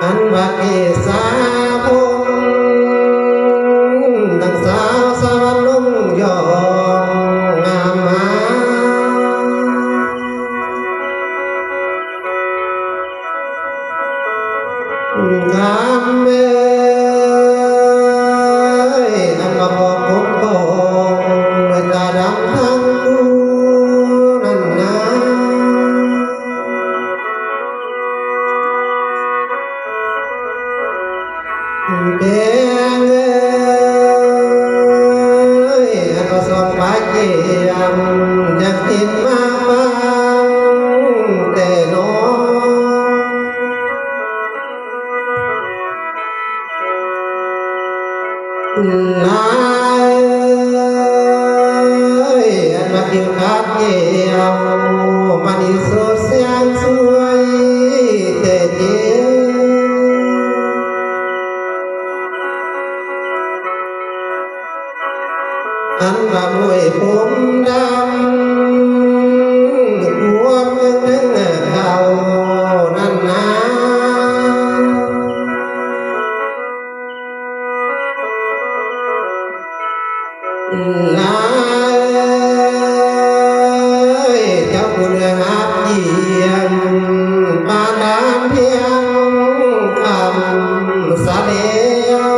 อันว่าเกษาพงดังสาวสวรรค์ลุ่งยองงามมางามเอ้ยอันว่าพอพบโตด้วยตาดำทั้งคู่นั่นนะแดงเอ้ยอันว่าสองปากเยี่ยมอยากติดมาฟังแต่น้นายอันว่าคิวขาดเยี่ยมมันอีสดเสียงสวยแต่เจ็บอันว่ามวยผมดำหัวเมืองนั่งเขานั่นนะนายเจ้าผู้เลืองอาบเยี่ยมปานดามเพียงคำสะเดียว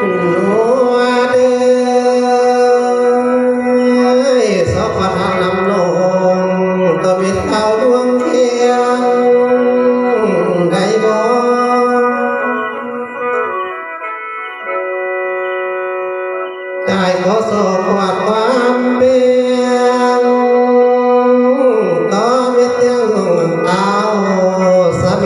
นัวเด้อสาวพันหันนำลงก็มีเขาดวงเทียนได้บ่ใจขอสอบวาดความเบียงก็มีเตียงลงเต้าสะเม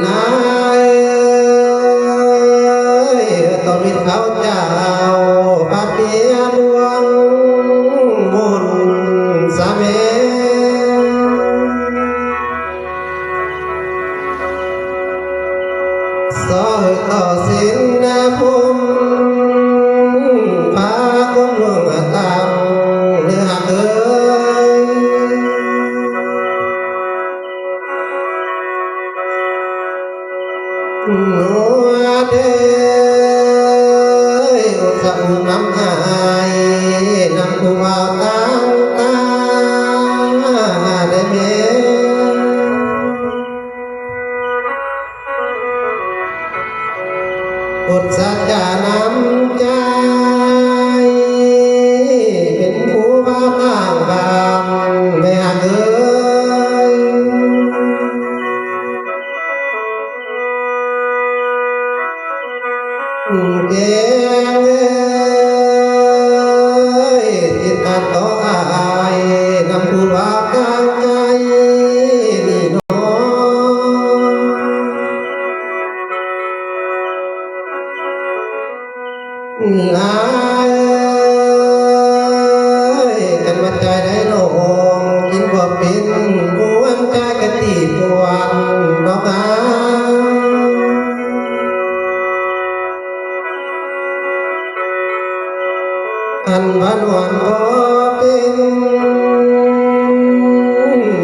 นายก็มีเขาเจ้าปาเปียดวงบุญสะเมสอยต่อสินนาภูมิพากุมลงตังเนื้อเอ้ยนัวเด้ออุตส่าห์นำอายนำผู้ว่าตั้งตาได้เมอุตส่าห์จะนำใจเป็นผู้ว่าตั้งบางแม่เอ้ยแดงเอ้ยจิตตัดต่ออายนำผู้ว่าตั้งใจนี่น้องนายกันว่าใจได้ลงกินบ่เป็นบวนใจกะตีปวนดอกอาอันว่าหนวลบ่เป็น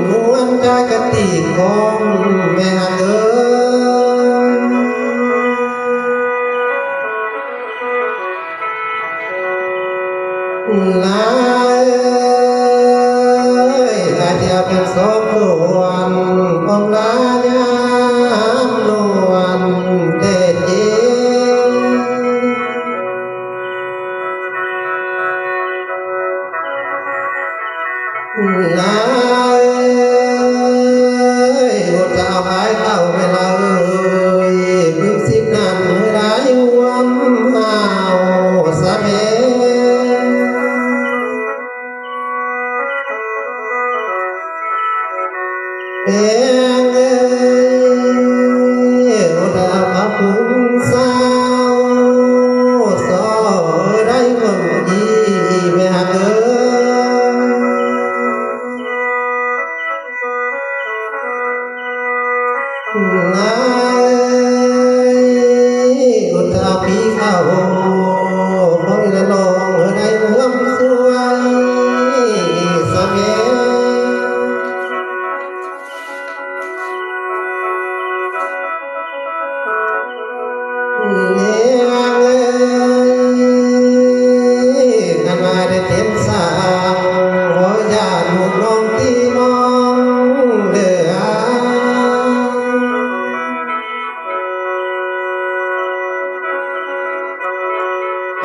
บวนใจกะตีของแม่เอ้ยนายอาจจะเป็นสองส่วนของลายามนวลแต่จริงนายอดจะเอาไปเข้าเวลาพึ่งสิบนั้นเมื่อได้วมหาวสะเม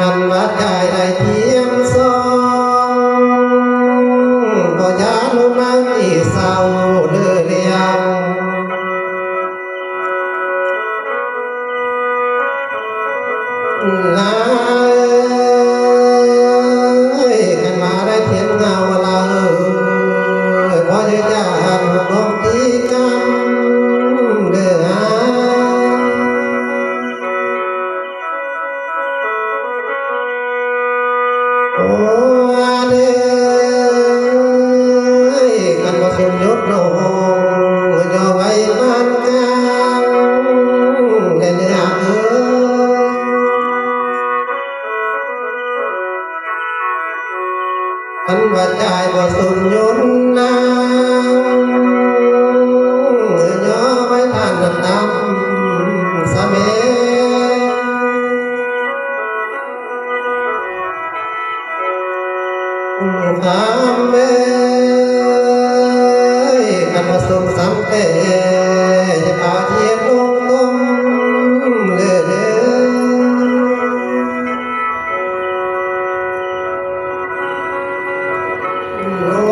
อันว่าใจได้เทียมสองบ่ยานุนังที่เศร้าเด้อเลียวลากันมาได้เทียนเงาเราพอจะจานลงตีกันเด้อโอ้เด้อกันบ่สมยศน้องย่อไว้บ้านกลางเด้ออันว่าใจบ่สมยศนางย่อไว้ท่านน้ำตำสะเมถามเอ้ยกันบ่สมสำเตจะพาเทียนลงต้มเด้อเด้อโอ้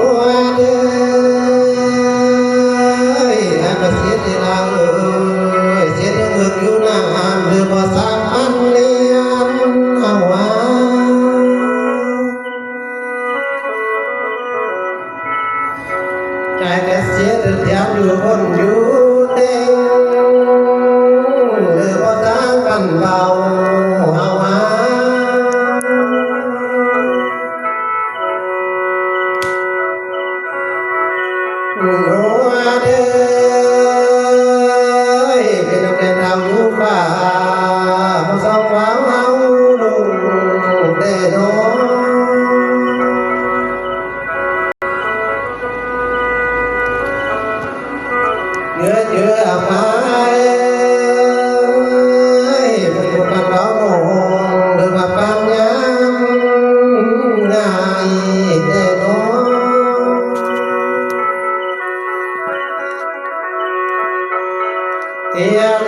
เด้ออันเสียทีลาเสียเอิกอยู่นานหรือบ่สามพันเลียนเอาว่าใจแต่เสียแต่เทียมอยู่บนอยู่เต็งหรือบ่ต่างกันเบาเอาว่าโอ้เด้อเป็นน้ำแดงดาวอยู่ฟ้าบ่ส่องฟ้าเฮาลงเด้อน้อเนื้อเยื่อไม้มันอยู่กันเราหรือว่าปัญญาง่ายแน่นอนเตียง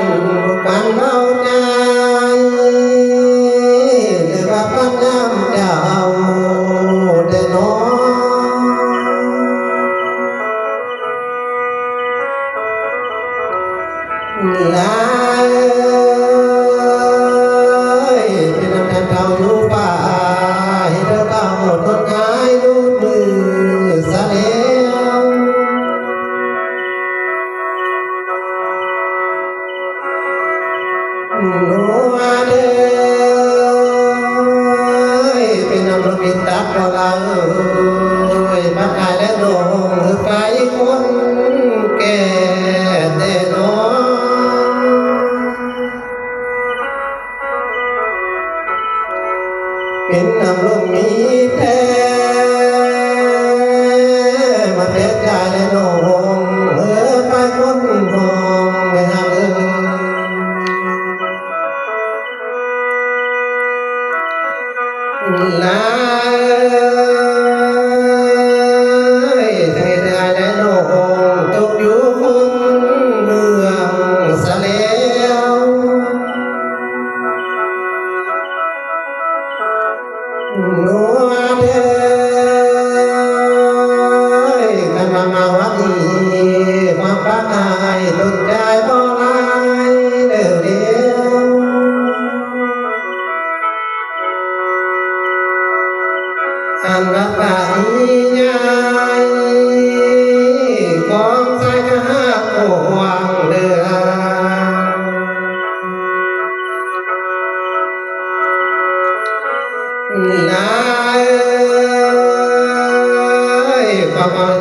ปันเบาใจหรือว่าปัญญาเจ้าแน่นอนลายเป็นน้ำแข็งเก่าอยู่ป่าให้เธอเก่าทนหายดูมือสะเลวโอ้เด้อเป็นน้ำลมบินตัดก็เราบ้านกายและน้องหรือไกลคนแก่แต่น้องเป็นน้ำลมมีแท้มาแพ้ใจและน้องไปคนห้องไม่หาลายใจและน้องตกอยู่คนเมืองสะเลวโน้เด้อกันมาวัดนี้มาปากายดนใจบ่ลายเด้อเดียวอันว่าป่าอีใหญ่ของใจกะหักหวังเด้อลายความเอา